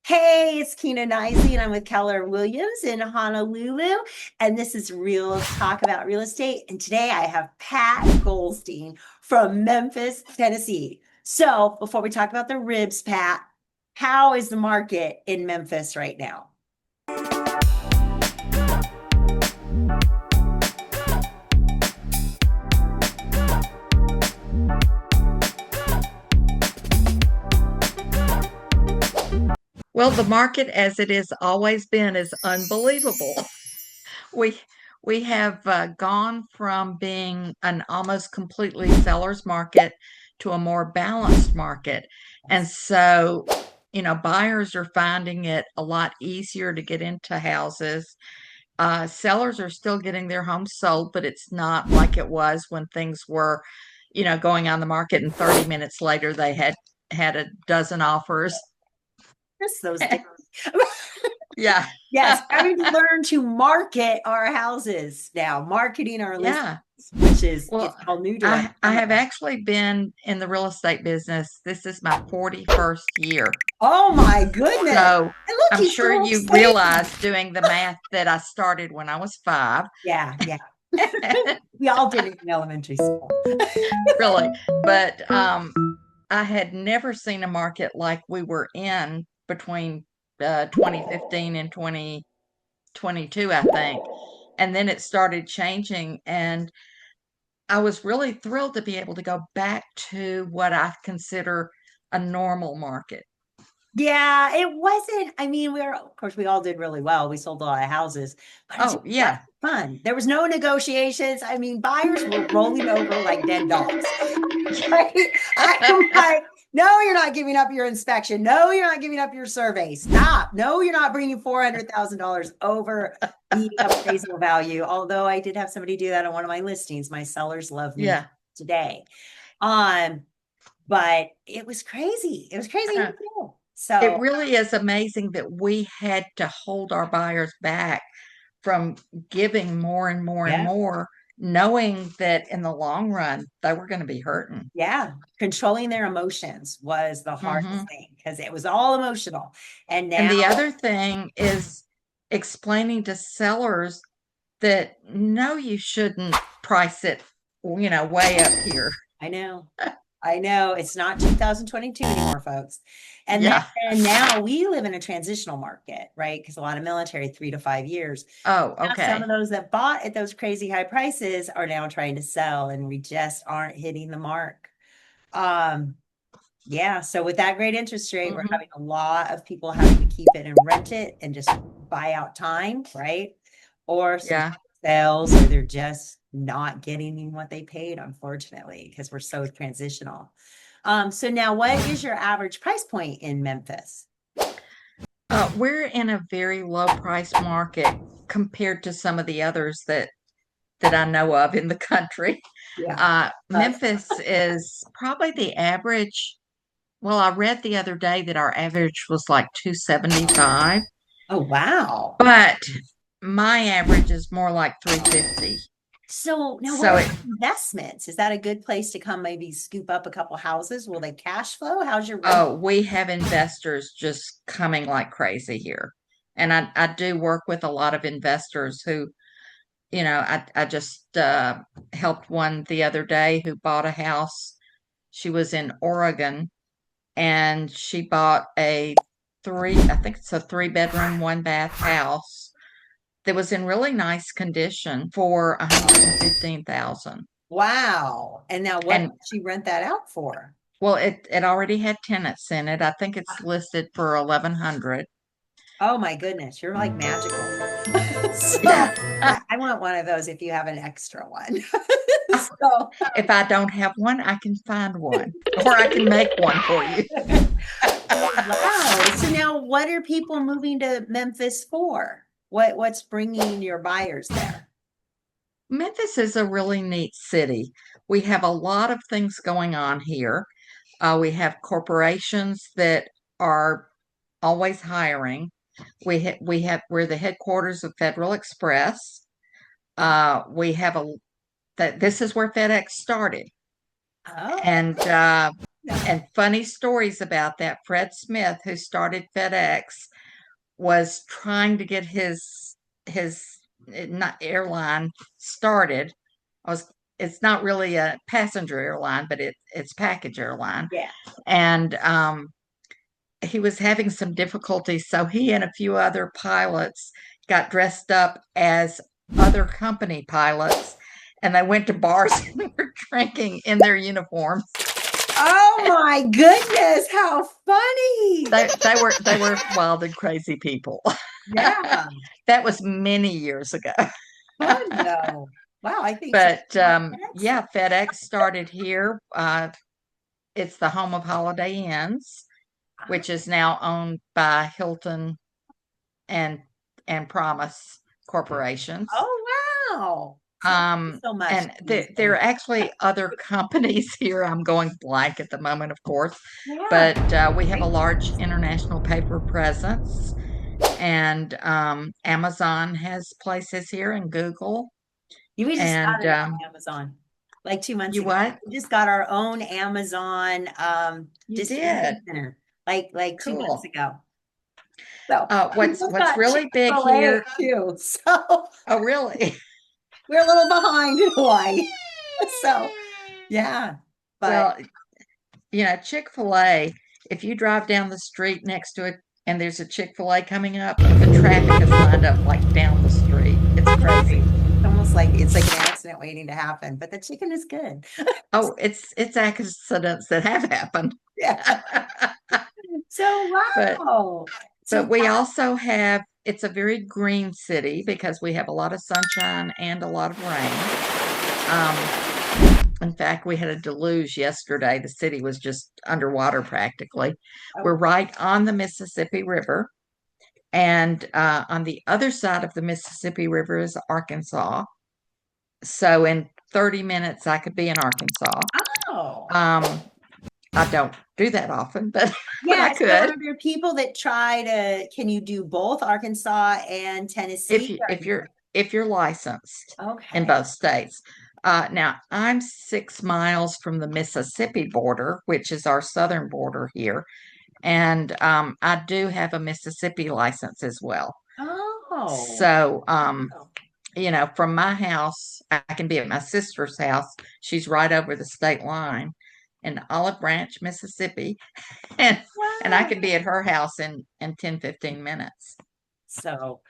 Hey, it's Kina Knisley, and I'm with Keller Williams in Honolulu. And this is Real Talk about Real Estate. And today I have Pat Goldstein from Memphis, Tennessee. So before we talk about the ribs, Pat, how is the market in Memphis right now? Well, the market as it has always been is unbelievable. We we have gone from being an almost completely seller's market to a more balanced market. And so, buyers are finding it a lot easier to get into houses. Sellers are still getting their homes sold, but it's not like it was when things were, going on the market and 30 minutes later they had a dozen offers. Just those days. Yeah. Yes, having to learn to market our houses now, marketing our listings, Yeah. which is Well, it's all new to us. I have actually been in the real estate business. This is my 41st year. Oh my goodness. So And look, I'm he's sure still you saying. realize doing the math that I started when I was 5. Yeah, yeah. We all did it in elementary school. Really. But I had never seen a market like we were in between 2015 and 2022, I think. And then it started changing, and I was really thrilled to be able to go back to what I consider a normal market. Yeah, it wasn't. I mean, of course, we all did really well. We sold a lot of houses, but it's Oh, just yeah. fun. There was no negotiations. I mean, buyers were rolling over like dead dogs. Right? I'm like, no, you're not giving up your inspection. No, you're not giving up your survey. Stop. No, you're not bringing $400,000 over the appraisal value. Although I did have somebody do that on one of my listings. My sellers love me Yeah. today. Um, but it was crazy. It was crazy. Uh, It So really is amazing that we had to hold our buyers back from giving more and more and yeah, more, knowing that in the long run they were going to be hurting. yeah. Controlling their emotions was the hardest Hmm. thing because it was all emotional. And And now, the other thing is explaining to sellers that no, you shouldn't price it, way up here. I know. I know it's not 2022 anymore, folks. And then Yeah. and now we live in a transitional market, right? Because a lot of military, 3 to 5 years. Oh, Now some of okay. those that bought at those crazy high prices are now trying to sell, and we just aren't hitting the mark. Um, yeah. So with that great interest rate, we're Hmm. having a lot of people having to keep it and rent it and just buy out time, right? Or some Yeah. sales, or they're just not getting what they paid, unfortunately, because we're so transitional. So now what is your average price point in Memphis? We're in a very low price market compared to some of the others that I know of in the country. Yeah. Uh, Memphis is probably the average. Well, I read the other day that our average was like 275, oh, wow. but my average is more like 350. So now what So are it, investments? Is that a good place to come maybe scoop up a couple houses? Will they cash flow? How's your rent? oh, we have investors just coming like crazy here. And I do work with a lot of investors who, I just helped one the other day who bought a house. She was in Oregon, and she bought I think it's a 3 bedroom, 1 bath house that was in really nice condition for 115,000. Wow. And now what And did she rent that out for? well, it already had tenants in it. I think it's listed for 1,100. Oh my goodness, you're like magical. So Yeah. I want one of those if you have an extra one. So If I don't have one, I can find one, or I can make one for you. wow. So now what are people moving to Memphis for? What's bringing your buyers there? Memphis is a really neat city. We have a lot of things going on here. We have corporations that are always hiring. We're the headquarters of Federal Express. We have a that this is where FedEx started, Oh, and And funny stories about that. Fred Smith, who started FedEx, was trying to get his not airline started. It's not really a passenger airline, but it's package airline. Yeah. And he was having some difficulties, so he and a few other pilots got dressed up as other company pilots, and they went to bars and were drinking in their uniforms. Oh my goodness, how funny. They were wild and crazy people. Yeah. That was many years ago. Fun though. Wow, I think so. But yeah, FedEx started here. It's the home of Holiday Inns, which is now owned by Hilton and Promise corporations. Oh wow. Thank you so much. And there are actually other companies here. I'm going blank at the moment, of course, Yeah. but we have a large international paper presence, and Amazon has places here, and Google. We just And got it on Amazon like 2 months you ago. what? We just got our own Amazon You distribution did. center like 2 months Cool. ago. So What's really big Chick-fil-A here? too. So Oh, really? we're a little behind in Hawaii. So yeah. But Well, you know, Chick-fil-A, if you drive down the street next to it and there's a Chick-fil-A coming up, the traffic is lined up like down the street. It's crazy. it's almost like it's like an accident waiting to happen. But the chicken is good. Oh, it's accidents that have happened. Yeah. So But wow. So we also have, it's a very green city because we have a lot of sunshine and a lot of rain. In fact, we had a deluge yesterday. The city was just underwater practically. We're right on the Mississippi River. And on the other side of the Mississippi River is Arkansas. So in 30 minutes, I could be in Arkansas. oh. I don't do that often, but, but I Yeah, so could. are there people that try to, can you do both Arkansas and Tennessee? If you're licensed in Okay. both states. Now I'm 6 miles from the Mississippi border, which is our southern border here, and I do have a Mississippi license as well. Oh. So you know, from my house, I can be at my sister's house. She's right over the state line in Olive Branch, Mississippi, and I Wow. could be at her house in 10, 15 minutes. So,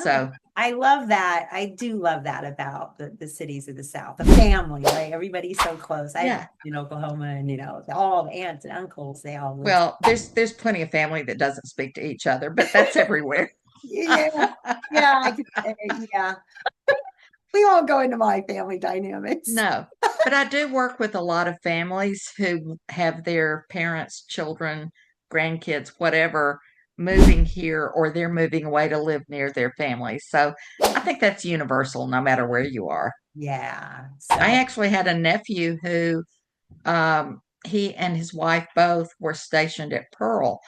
So I love that. I do love that about the cities of the South, the family, right? Everybody's so close. I yeah. in Oklahoma, and all the aunts and uncles, they all live. Well, there's plenty of family that doesn't speak to each other, but that's everywhere. Yeah, yeah, I could say, yeah. We won't go into my family dynamics. No, but I do work with a lot of families who have their parents, children, grandkids, whatever, moving here, or they're moving away to live near their families. So I think that's universal no matter where you are. Yeah. I actually had a nephew who he and his wife both were stationed at Pearl.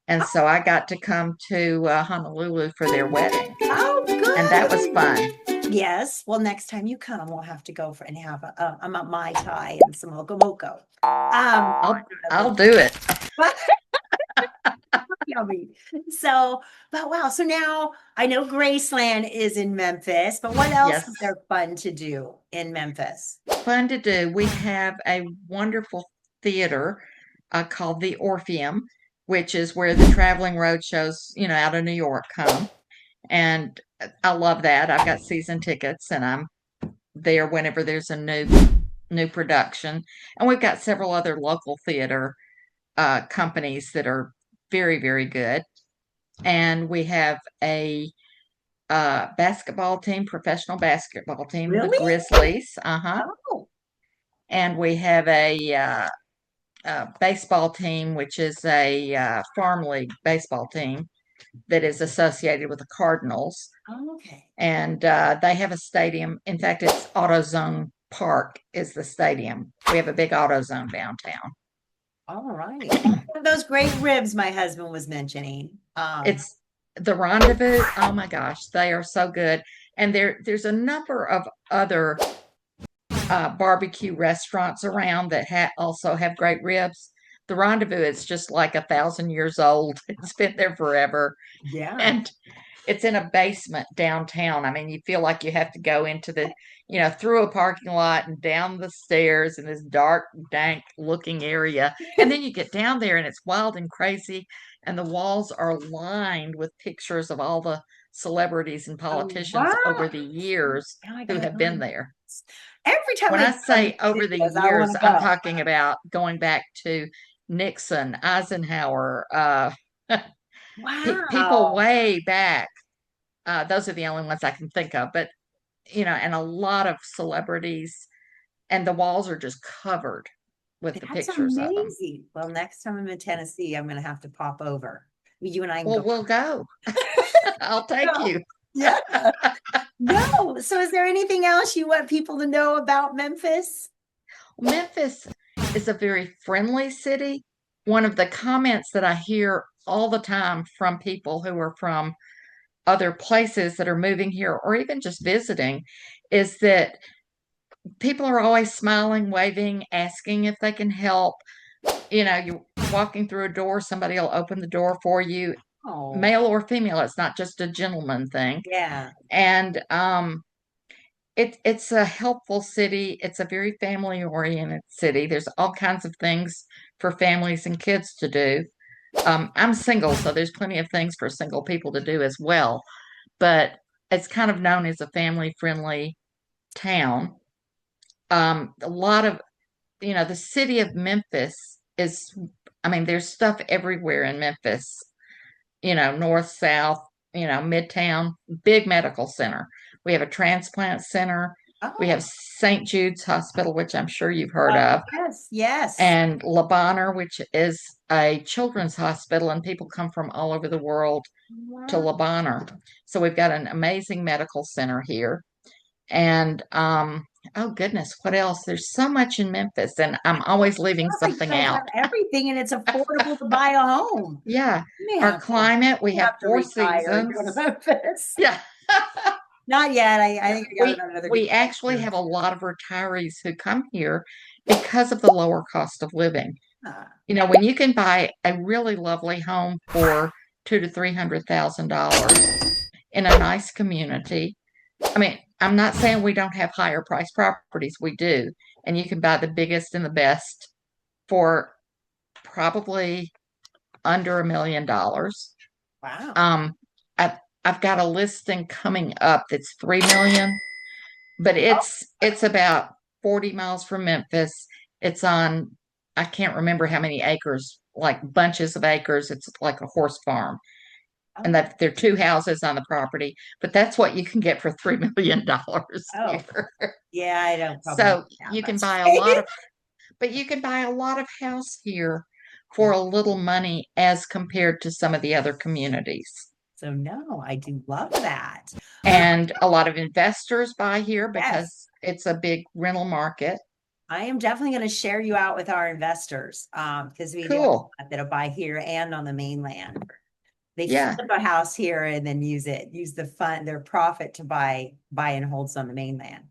And so I got to come to Honolulu for their wedding. Oh, good. And that was fun. Yes. Well, next time you come, we'll have to go and have a Mai Tai and some Moco Moco. I'll do it. Yummy. So, but wow. So now I know Graceland is in Memphis, but what else is there fun to do in Memphis? Fun to do. We have a wonderful theater called the Orpheum, which is where the traveling road shows, out of New York come. And I love that. I've got season tickets and I'm there whenever there's a new production. And we've got several other local theater companies that are very, very good. And we have a basketball team, professional basketball team, Really? the Grizzlies. Oh. And we have a baseball team, which is a farm league baseball team that is associated with the Cardinals. Oh, okay. And they have a stadium. In fact, it's AutoZone Park is the stadium. We have a big AutoZone downtown. All right. Those great ribs my husband was mentioning. It's the Rendezvous. Oh my gosh, they are so good. And there's a number of other barbecue restaurants around that also have great ribs. The Rendezvous is just like 1,000 years old. It's been there forever. Yeah. And it's in a basement downtown. I mean, you feel like you have to go into through a parking lot and down the stairs in this dark, dank looking area. And then you get down there and it's wild and crazy. And the walls are lined with pictures of all the celebrities and Oh, politicians over wow. the years Now I who gotta have go to been there. Memphis. Every time When I I see one of say over these the videos, I want years, to I'm go. talking about going back to Nixon, Eisenhower, people Wow. way back. Those are the only ones I can think of, but and a lot of celebrities, and the walls are just covered with the That's pictures of them. amazing. Well, next time I'm in Tennessee, I'm gonna have to pop over. You and I can Well, go. we'll go. I'll take No. you. Yeah. No. So is there anything else you want people to know about Memphis? Memphis is a very friendly city. One of the comments that I hear all the time from people who are from other places that are moving here or even just visiting is that people are always smiling, waving, asking if they can help. You're walking through a door, somebody will open the door for you, Oh, male or female. It's not just a gentleman thing. yeah. And it's a helpful city. It's a very family oriented city. There's all kinds of things for families and kids to do. I'm single, so there's plenty of things for single people to do as well. But it's kind of known as a family friendly town. A lot of, the city of Memphis is, I mean, there's stuff everywhere in Memphis, north, south, midtown, big medical center. We have a transplant center. We have Oh, St. Jude's Hospital, which I'm sure you've heard oh, of, yes, yes. and Le Bonheur, which is a children's hospital, and people come from all over the world to Wow. Le Bonheur. So we've got an amazing medical center here. And oh goodness, what else? There's so much in Memphis, and I'm always leaving Sounds like you something guys out. have everything and it's affordable to buy a home. Yeah, You may our have to, climate, we you have have to four retire and go to seasons. Memphis. Yeah. Not yet. I think I got We about another we couple actually have years. a lot of retirees who come here because of the lower cost of living. Ah, When you can buy a really lovely home for 2 to 300,000 dollars in a nice community. I mean, I'm not saying we don't have higher price properties. We do, and you can buy the biggest and the best for probably under $1 million. wow. Um, I've I've got a listing coming up that's 3 million, but Oh, it's about 40 miles from Memphis. It's on, I can't remember how many acres, like bunches of acres. It's like a horse farm. And oh, that there are two houses on the property, but that's what you can get for $3 million oh. here. Yeah, I don't probably So have you that can much buy a lot space. of, but you can buy a lot of house here for Yeah. a little money as compared to some of the other communities. So no, I do love that. Well, And a lot of investors buy here yes, because it's a big rental market. I am definitely going to share you out with our investors because we do have Cool. a lot that'll buy here and on the mainland. They Yeah. flip a house here and then use the fund, their profit to buy and holds on the mainland.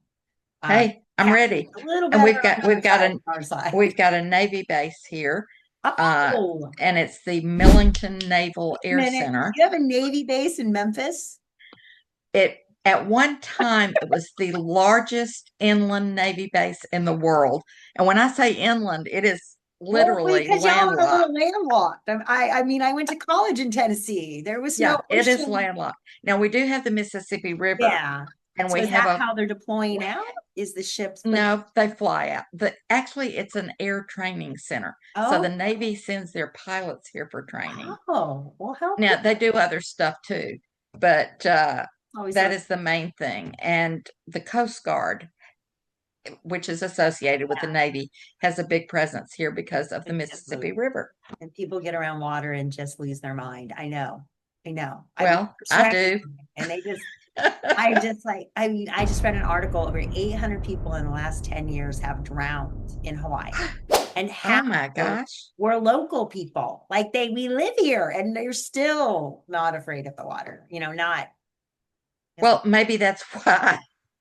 Hey, I'm Tax ready. a little And better we've on got the we've other got side, an on our side. we've got a Navy base here. Oh, And it's the Millington Naval a Air minute. Center. You have a Navy base in Memphis? It At one time it was the largest inland Navy base in the world. And when I say inland, it is Well, literally because y'all are a landlocked. little landlocked. I mean, I went to college in Tennessee. There was no Yeah, it is ocean. landlocked. Now we do have the Mississippi River, Yeah. and So we is have that a how they're deploying out? Is the ships like, no, they fly out. Actually, it's an air training center. So the oh, Navy sends their pilots here for training. oh, well, how Now cool. they do other stuff too, but Always that so is the main thing. And the Coast Guard, which is associated with the yeah, Navy, has a big presence here because of the it's just Mississippi really, River. and people get around water and just lose their mind. I know. I know. I've Well, never I swam do. and I just like, I mean, I just read an article over 800 people in the last 10 years have drowned in Hawaii. And half Oh my were, gosh. were local people. Like we live here and they're still not afraid of the water, not. Well, maybe that's why.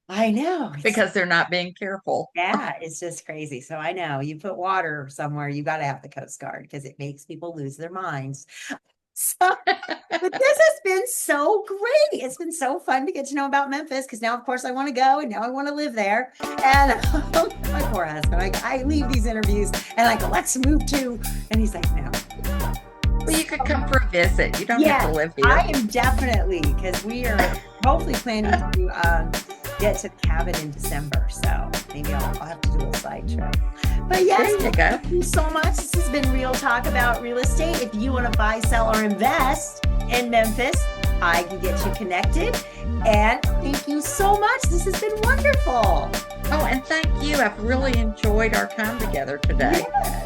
I know. because they're not being careful. Yeah, it's just crazy. So I know you put water somewhere, you got to have the Coast Guard because it makes people lose their minds. So, but this has been so great. It's been so fun to get to know about Memphis because now, of course, I want to go and now I want to live there. And my poor husband, I leave these interviews and I go, let's move to, and he's like, no. Well, you could come for a visit. You don't have to live here. I am definitely, because we are hopefully planning to get to the cabin in December. So maybe I'll have to do a side trip. But yes, thank you so much. This has been Real Talk about real estate. If you want to buy, sell, or invest in Memphis, I can get you connected. And thank you so much. This has been wonderful. Oh, and thank you. I've really enjoyed our time together today. Yeah.